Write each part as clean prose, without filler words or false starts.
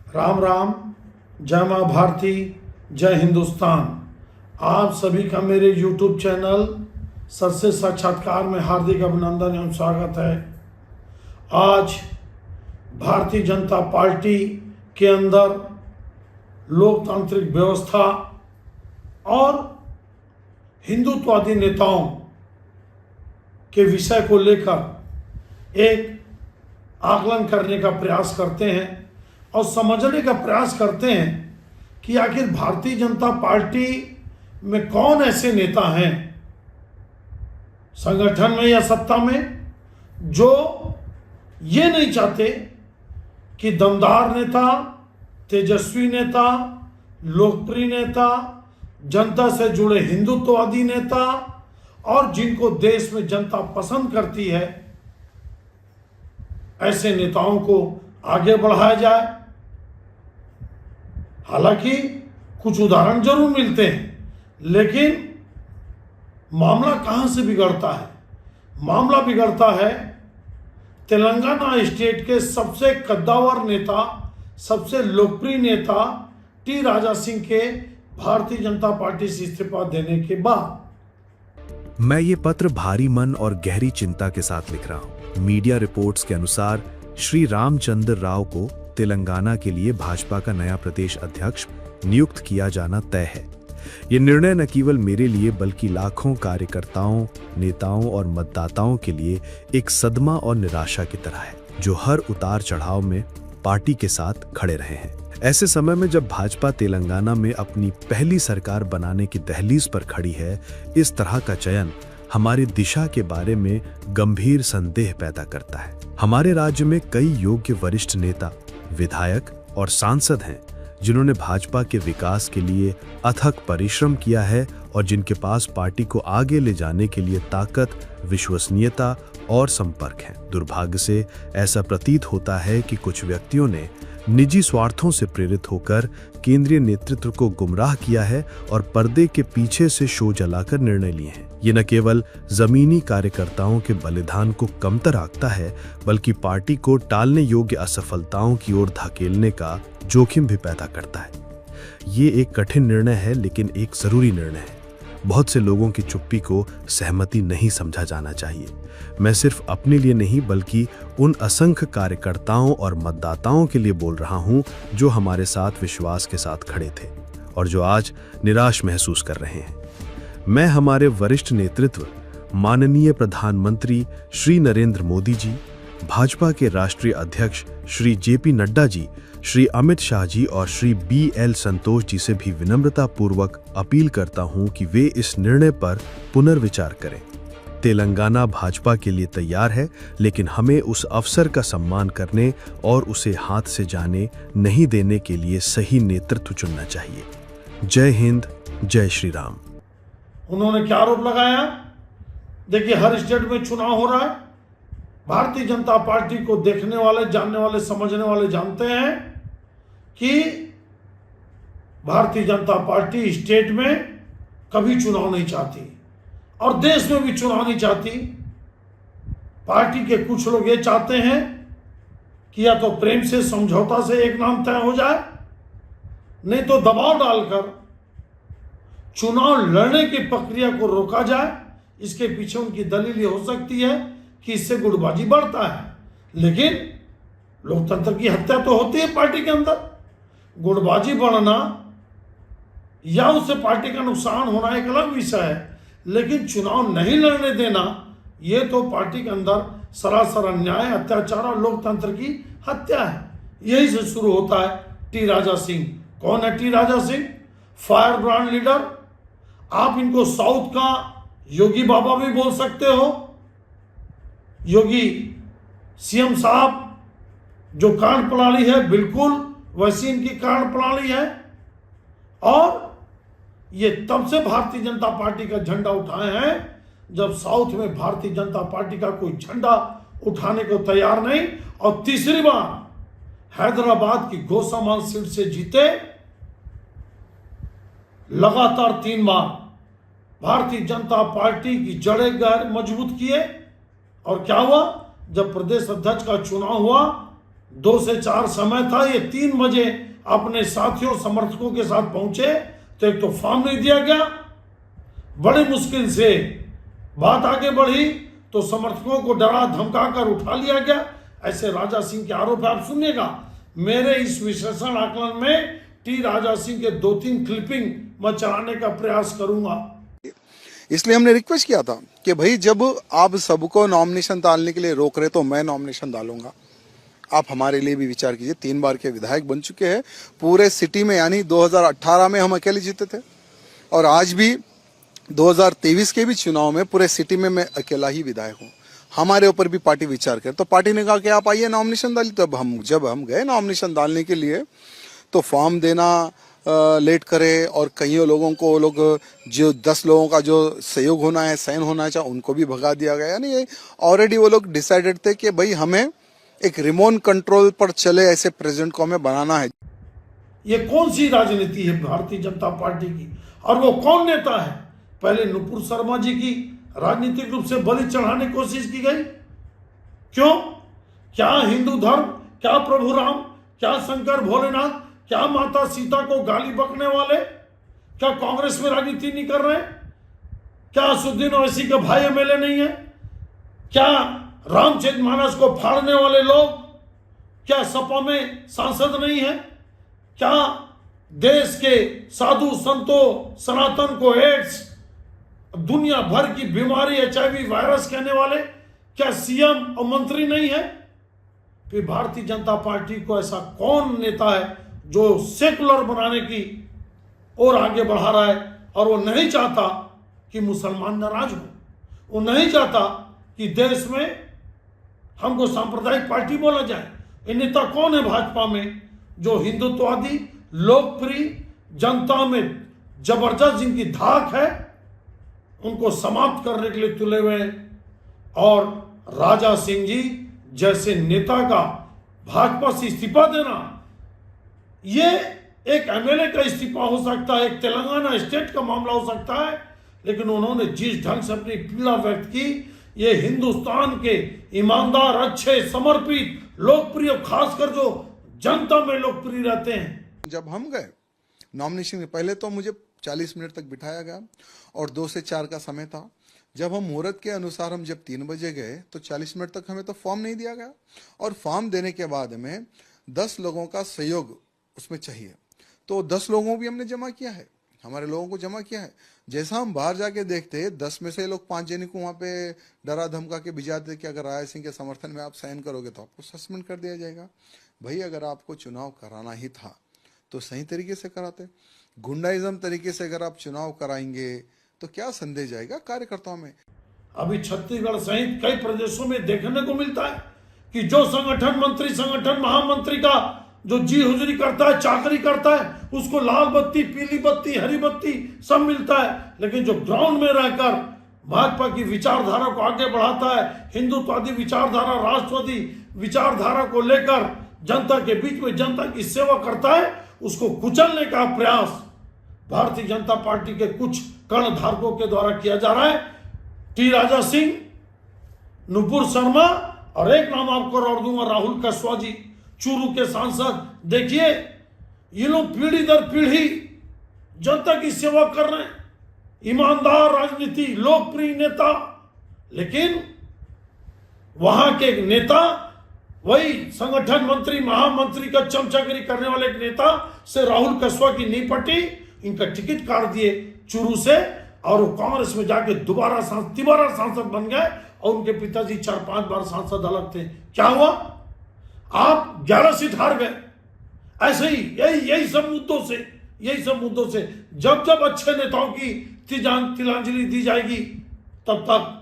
राम राम, जय माँ भारती, जय हिंदुस्तान। आप सभी का मेरे YouTube चैनल सत्य साक्षात्कार में हार्दिक अभिनंदन एवं स्वागत है। आज भारतीय जनता पार्टी के अंदर लोकतांत्रिक व्यवस्था और हिंदुत्ववादी नेताओं के विषय को लेकर एक आकलन करने का प्रयास करते हैं और समझने का प्रयास करते हैं कि आखिर भारतीय जनता पार्टी में कौन ऐसे नेता हैं संगठन में या सत्ता में जो ये नहीं चाहते कि दमदार नेता, तेजस्वी नेता, लोकप्रिय नेता, जनता से जुड़े हिंदुत्ववादी नेता और जिनको देश में जनता पसंद करती है ऐसे नेताओं को आगे बढ़ाया जाए। हालांकि कुछ उदाहरण जरूर मिलते हैं, लेकिन मामला कहां से बिगड़ता है? मामला बिगड़ता है तेलंगाना स्टेट के सबसे कद्दावर नेता, सबसे लोकप्रिय नेता टी राजा सिंह के भारतीय जनता पार्टी से इस्तीफा देने के बाद। मैं ये पत्र भारी मन और गहरी चिंता के साथ लिख रहा हूं। मीडिया रिपोर्ट्स के अनुसार श्री रामचंद्र राव को तेलंगाना के लिए भाजपा का नया प्रदेश अध्यक्ष नियुक्त किया जाना तय है। ये निर्णय न केवल मेरे लिए बल्कि लाखों कार्यकर्ताओं, नेताओं और मतदाताओं के लिए एक सदमा और निराशा की तरह है, जो हर उतार चढ़ाव में पार्टी के साथ खड़े रहे हैं। ऐसे समय में जब भाजपा तेलंगाना में अपनी पहली सरकार बनाने की दहलीज पर खड़ी है, इस तरह का चयन हमारी दिशा के बारे में गंभीर संदेह पैदा करता है। हमारे राज्य में कई योग्य वरिष्ठ नेता, विधायक और सांसद हैं जिन्होंने भाजपा के विकास के लिए अथक परिश्रम किया है और जिनके पास पार्टी को आगे ले जाने के लिए ताकत, विश्वसनीयता और संपर्क है। दुर्भाग्य से ऐसा प्रतीत होता है कि कुछ व्यक्तियों ने निजी स्वार्थों से प्रेरित होकर केंद्रीय नेतृत्व को गुमराह किया है और पर्दे के पीछे से शो जलाकर निर्णय लिए हैं। ये न केवल जमीनी कार्यकर्ताओं के बलिदान को कमतर आंकता है, बल्कि पार्टी को टालने योग्य असफलताओं की ओर धकेलने का जोखिम भी पैदा करता है। ये एक कठिन निर्णय है, लेकिन एक जरूरी निर्णय है। बहुत से लोगों की चुप्पी को सहमति नहीं समझा जाना चाहिए। मैं सिर्फ अपने लिए नहीं बल्कि उन असंख्य कार्यकर्ताओं और मतदाताओं के लिए बोल रहा हूं जो हमारे साथ विश्वास के साथ खड़े थे और जो आज निराश महसूस कर रहे हैं। मैं हमारे वरिष्ठ नेतृत्व, माननीय प्रधानमंत्री श्री नरेंद्र मोदी जी, भाजपा के राष्ट्रीय अध्यक्ष श्री जेपी नड्डा जी, श्री अमित शाह जी और श्री BL संतोष जी से भी विनम्रता पूर्वक अपील करता हूं कि वे इस निर्णय पर पुनर्विचार करें। तेलंगाना भाजपा के लिए तैयार है, लेकिन हमें उस अवसर का सम्मान करने और उसे हाथ से जाने नहीं देने के लिए सही नेतृत्व चुनना चाहिए। जय हिंद, जय श्री राम। उन्होंने क्या आरोप लगाया? देखिए, हर स्टेट में चुनाव हो रहा है। भारतीय जनता पार्टी को देखने वाले, जानने वाले, समझने वाले जानते हैं कि भारतीय जनता पार्टी स्टेट में कभी चुनाव नहीं चाहती और देश में भी चुनाव नहीं चाहती। पार्टी के कुछ लोग ये चाहते हैं कि या तो प्रेम से, समझौता से एक नाम तय हो जाए, नहीं तो दबाव डालकर चुनाव लड़ने की प्रक्रिया को रोका जाए। इसके पीछे उनकी दलील ये हो सकती है कि इससे गुटबाजी बढ़ता है, लेकिन लोकतंत्र की हत्या तो होती है पार्टी के अंदर। गुटबाजी बढ़ना या उससे पार्टी का नुकसान होना एक अलग विषय है, लेकिन चुनाव नहीं लड़ने देना यह तो पार्टी के अंदर सरासर अन्याय, अत्याचार और लोकतंत्र की हत्या है। यही से शुरू होता है टी राजा सिंह। कौन है T Raja Singh? Fire brand leader. आप इनको साउथ का योगी बाबा भी बोल सकते हो। योगी CM साहब जो कार्यप्रणाली है बिल्कुल वैसी इनकी कार्यप्रणाली है, और ये तब से भारतीय जनता पार्टी का झंडा उठाए हैं जब साउथ में भारतीय जनता पार्टी का कोई झंडा उठाने को तैयार नहीं, और तीसरी बार हैदराबाद की गोसामाल सीट से जीते। लगातार 3 बार भारतीय जनता पार्टी की जड़ें गहरे मजबूत किए। और क्या हुआ? जब प्रदेश अध्यक्ष का चुनाव हुआ 2 से 4 समय था, ये 3 बजे अपने साथियों समर्थकों के साथ पहुंचे तो एक तो फॉर्म नहीं दिया गया, बड़ी मुश्किल से बात आगे बढ़ी तो समर्थकों को डरा धमका कर उठा लिया गया। ऐसे राजा सिंह के आरोप है। आप सुनिएगा, मेरे इस विश्लेषण आकलन में टी राजा सिंह के 2-3 क्लिपिंग मैं चलाने का प्रयास करूंगा। इसलिए हमने रिक्वेस्ट किया था कि भाई जब आप सबको नॉमिनेशन डालने के लिए रोक रहे तो मैं नॉमिनेशन डालूंगा, आप हमारे लिए भी विचार कीजिए। 3 बार के विधायक बन चुके हैं पूरे सिटी में, यानी 2018 में हम अकेले जीते थे और आज भी 2023 के भी चुनाव में पूरे सिटी में मैं अकेला ही विधायक हूँ। हमारे ऊपर भी पार्टी विचार करे तो पार्टी ने कहा कि आप आइए नॉमिनेशन डालिए। तब जब हम गए नॉमिनेशन डालने के लिए तो फॉर्म देना लेट करे और कई लोगों को, वो लोग जो 10 लोगों का जो सहयोग होना है, साइन होना चाहिए, उनको भी भगा दिया गया। यानी ये ऑलरेडी वो लोग डिसाइडेड थे कि भाई हमें एक रिमोट कंट्रोल पर चले ऐसे प्रेसिडेंट को हमें बनाना है। ये कौन सी राजनीति है भारतीय जनता पार्टी की, और वो कौन नेता है? पहले नुपुर शर्मा जी की राजनीतिक रूप से बलि चढ़ाने की कोशिश की गई। क्यों? क्या हिंदू धर्म, क्या प्रभु राम, क्या शंकर भोलेनाथ, क्या माता सीता को गाली बकने वाले क्या कांग्रेस में राजनीति नहीं कर रहे? क्या असुद्दीन ओवैसी के भाई एमएलए नहीं है? क्या रामचरितमानस को फाड़ने वाले लोग क्या सपा में सांसद नहीं है? क्या देश के साधु संतों सनातन को एड्स, दुनिया भर की बीमारी HIV वायरस कहने वाले क्या सीएम और मंत्री नहीं है? फिर भारतीय जनता पार्टी को ऐसा कौन नेता है जो सेकुलर बनाने की ओर आगे बढ़ा रहा है? और वो नहीं चाहता कि मुसलमान नाराज हो, वो नहीं चाहता कि देश में हमको सांप्रदायिक पार्टी बोला जाए। ये नेता कौन है भाजपा में जो हिंदुत्ववादी, लोकप्रिय, जनता में जबरदस्त जिनकी धाक है, उनको समाप्त करने के लिए तुले हुए हैं? और राजा सिंह जी जैसे नेता का भाजपा से इस्तीफा देना, ये एक एमएलए का इस्तीफा हो सकता है, एक तेलंगाना स्टेट का मामला हो सकता है, लेकिन उन्होंने जिस ढंग से अपनी पीड़ा व्यक्त की, ये हिंदुस्तान के ईमानदार, अच्छे, समर्पित, लोकप्रिय, खासकर जो जनता में लोकप्रिय रहते हैं। जब हम गए नॉमिनेशन के पहले तो मुझे 40 मिनट तक बिठाया गया और 2 से 4 का समय था। जब हम मुहूर्त के अनुसार हम जब 3 बजे गए तो 40 मिनट तक हमें तो फॉर्म नहीं दिया गया, और फॉर्म देने के बाद हमें 10 लोगों का सहयोग उसमें चाहिए। तो 10 लोगों भी हमने जमा किया है, हमारे लोगों को जमा किया है। जैसा हम बाहर जाके देखते 10 में से लोग 5 जने को वहाँ पे डरा धमका के भिजाते कि अगर राजा सिंह के समर्थन में आप साइन करोगे तो आपको सस्पेंड कर दिया जाएगा। भाई अगर आपको चुनाव कराना ही था तो सही तरीके से कराते। गुंडाइज्म तरीके से अगर आप चुनाव कराएंगे तो क्या संदेश जाएगा कार्यकर्ताओं में? अभी छत्तीसगढ़ सहित कई प्रदेशों में देखने को मिलता है कि जो संगठन मंत्री, संगठन महामंत्री का जो जी हुजूरी करता है, चाकरी करता है, उसको लाल बत्ती, पीली बत्ती, हरी बत्ती सब मिलता है, लेकिन जो ग्राउंड में रहकर भाजपा की विचारधारा को आगे बढ़ाता है, हिंदुत्ववादी विचारधारा, राष्ट्रवादी विचारधारा को लेकर जनता के बीच में जनता की सेवा करता है, उसको कुचलने का प्रयास भारतीय जनता पार्टी के कुछ कर्णधारकों के द्वारा किया जा रहा है। टी राजा सिंह, नुपुर शर्मा, और एक नाम आपको और दूंगा, राहुल कस्वा जी, चूरू के सांसद। देखिए ये लोग पीढ़ी दर पीढ़ी जनता की सेवा कर रहे हैं, ईमानदार राजनीति, लोकप्रिय नेता, लेकिन वहां के एक नेता, वही संगठन मंत्री, महामंत्री का चमचागिरी करने वाले एक नेता से राहुल कस्वा की नहीं पटी, इनका टिकट काट दिए चूरू से, और वो कांग्रेस में जाके दोबारा तिबारा सांसद बन गए, और उनके पिताजी 4-5 बार सांसद अलग थे। क्या हुआ? आप 11 सीट हार गए। ऐसे ही यही सब मुद्दों से जब जब अच्छे नेताओं की तिलांजलि दी जाएगी तब तक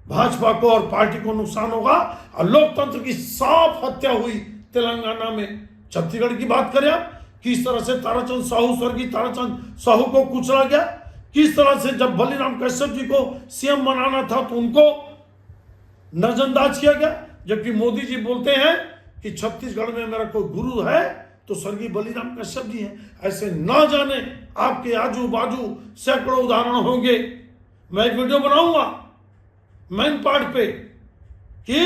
भाजपा को और पार्टी को नुकसान होगा, और लोकतंत्र की साफ हत्या हुई तेलंगाना में। छत्तीसगढ़ की बात करें आप, किस तरह से ताराचंद साहू, स्वर्गीय ताराचंद साहू को कुचला गया, किस तरह से जब बलिराम कश्यप जी को सीएम बनाना था तो उनको नजरअंदाज किया गया, जबकि मोदी जी बोलते हैं कि छत्तीसगढ़ में मेरा कोई गुरु है तो स्वर्गीय बलिराम कश्यप जी हैं। ऐसे ना जाने आपके आजू बाजू सैकड़ों उदाहरण होंगे। मैं एक वीडियो बनाऊंगा मेन पार्ट पे कि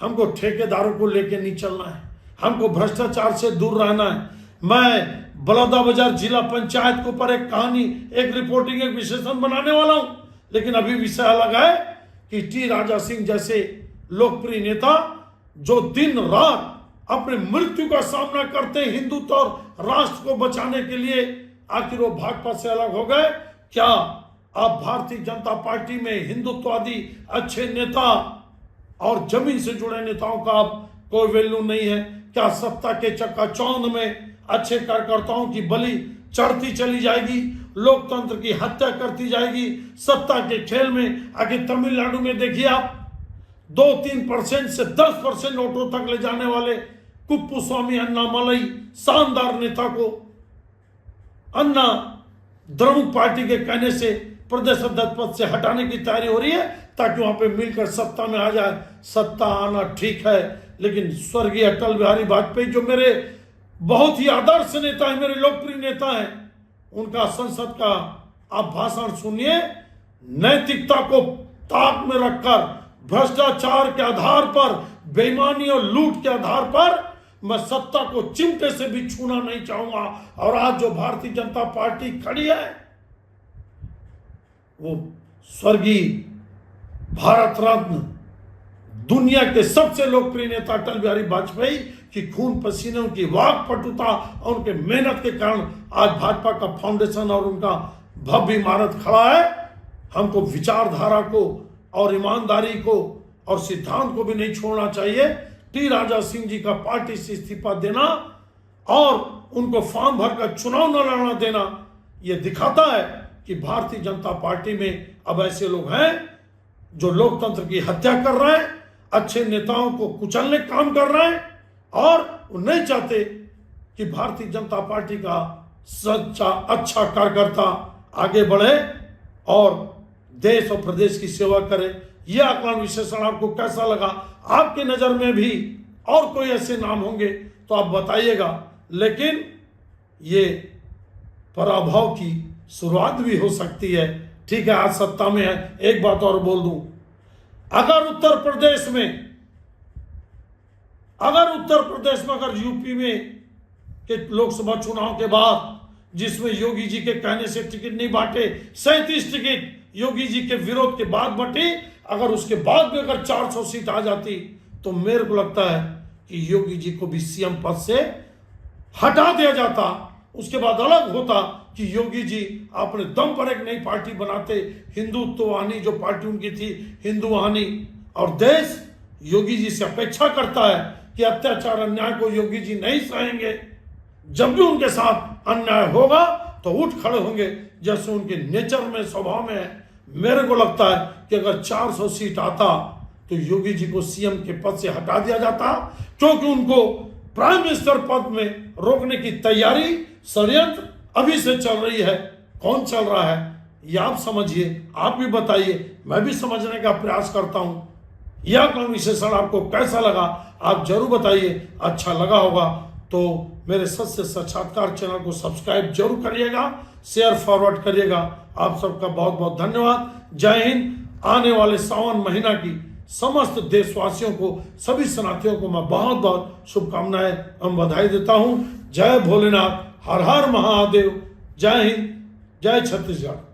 हमको ठेकेदारों को लेके नहीं चलना है, हमको भ्रष्टाचार से दूर रहना है। मैं बलौदाबाजार जिला पंचायत के ऊपर एक कहानी, एक रिपोर्टिंग, एक विश्लेषण बनाने वाला हूं, लेकिन अभी विषय अलग है कि टी राजा सिंह जैसे लोकप्रिय नेता जो दिन रात अपने मृत्यु का सामना करते हैं हिंदुत्व और राष्ट्र को बचाने के लिए, आखिर वो भाजपा से अलग हो गए क्या? आप भारतीय जनता पार्टी में हिंदुत्ववादी अच्छे नेता और जमीन से जुड़े नेताओं का अब कोई वैल्यू नहीं है क्या? सत्ता के चक्काचौंध में अच्छे कार्यकर्ताओं की बलि चढ़ती चली जाएगी, लोकतंत्र की हत्या करती जाएगी सत्ता के खेल में। आगे तमिलनाडु में देखिए आप 2-3% से 10% वोटों तक ले जाने वाले कुप्पुस्वामी अन्नामलई शानदार नेता को अन्ना द्रमुक पार्टी के कहने से प्रदेश अध्यक्ष पद से हटाने की तैयारी हो रही है ताकि वहां पे मिलकर सत्ता में आ जाए। सत्ता आना ठीक है, लेकिन स्वर्गीय अटल बिहारी वाजपेयी जो मेरे बहुत ही आदर्श नेता है, मेरे लोकप्रिय नेता हैं, उनका संसद का आप भाषण सुनिए। नैतिकता को ताक में रखकर भ्रष्टाचार के आधार पर, बेईमानी और लूट के आधार पर मैं सत्ता को चिमटे से भी छूना नहीं चाहूंगा। और आज जो भारतीय जनता पार्टी खड़ी है वो स्वर्गीय भारत रत्न दुनिया के सबसे लोकप्रिय नेता अटल बिहारी वाजपेयी की खून पसीने, उनकी वाक पटुता और उनके मेहनत के कारण आज भाजपा का फाउंडेशन और उनका भव्य इमारत खड़ा है। हमको विचारधारा को और ईमानदारी को और सिद्धांत को भी नहीं छोड़ना चाहिए। टी राजा सिंह जी का पार्टी से इस्तीफा देना और उनको फॉर्म भरकर चुनाव न लड़ना देना, यह दिखाता है कि भारतीय जनता पार्टी में अब ऐसे लोग हैं जो लोकतंत्र की हत्या कर रहे हैं, अच्छे नेताओं को कुचलने काम कर रहे हैं और वो नहीं चाहते कि भारतीय जनता पार्टी का सच्चा अच्छा कार्यकर्ता आगे बढ़े और देश और प्रदेश की सेवा करे। यह आकलन विश्लेषण आपको कैसा लगा? आपके नजर में भी और कोई ऐसे नाम होंगे तो आप बताइएगा, लेकिन ये पराभव की शुरुआत भी हो सकती है। ठीक है, आज सत्ता में है। एक बात और बोल दूं, अगर उत्तर प्रदेश में अगर यूपी में के लोकसभा चुनाव के बाद, जिसमें योगी जी के कहने से टिकट नहीं बांटे, 37 टिकट योगी जी के विरोध के बाद बटी, अगर उसके बाद भी अगर 400 सीट आ जाती तो मेरे को लगता है कि योगी जी को भी सीएम पद से हटा दिया जाता। उसके बाद अलग होता कि योगी जी अपने दम पर एक नई पार्टी बनाते, हिंदुत्ववानी जो पार्टी उनकी थी, हिंदुवानी। और देश योगी जी से अपेक्षा करता है कि अत्याचार अन्याय को योगी जी नहीं सहेंगे। जब भी उनके साथ अन्याय होगा तो उठ खड़े होंगे, जैसे उनके नेचर में, स्वभाव में है। मेरे को लगता है कि अगर 400 सीट आता तो योगी जी को सीएम के पद से हटा दिया जाता, क्योंकि उनको प्राइम मिनिस्टर पद में रोकने की तैयारी, षड्यंत्र अभी से चल रही है। कौन चल रहा है ये आप समझिए, आप भी बताइए, मैं भी समझने का प्रयास करता हूं। यह कौन विश्लेषण आपको कैसा लगा आप जरूर बताइए। अच्छा लगा होगा तो मेरे सत्य साक्षात्कार चैनल को सब्सक्राइब जरूर करिएगा, शेयर फॉरवर्ड करिएगा। आप सबका बहुत बहुत धन्यवाद। जय हिंद। आने वाले सावन महीना की समस्त देशवासियों को, सभी सनातनियों को मैं बहुत बहुत शुभकामनाएं एवं बधाई देता हूं। जय भोलेनाथ, हर हर महादेव। जय हिंद, जय छत्तीसगढ़।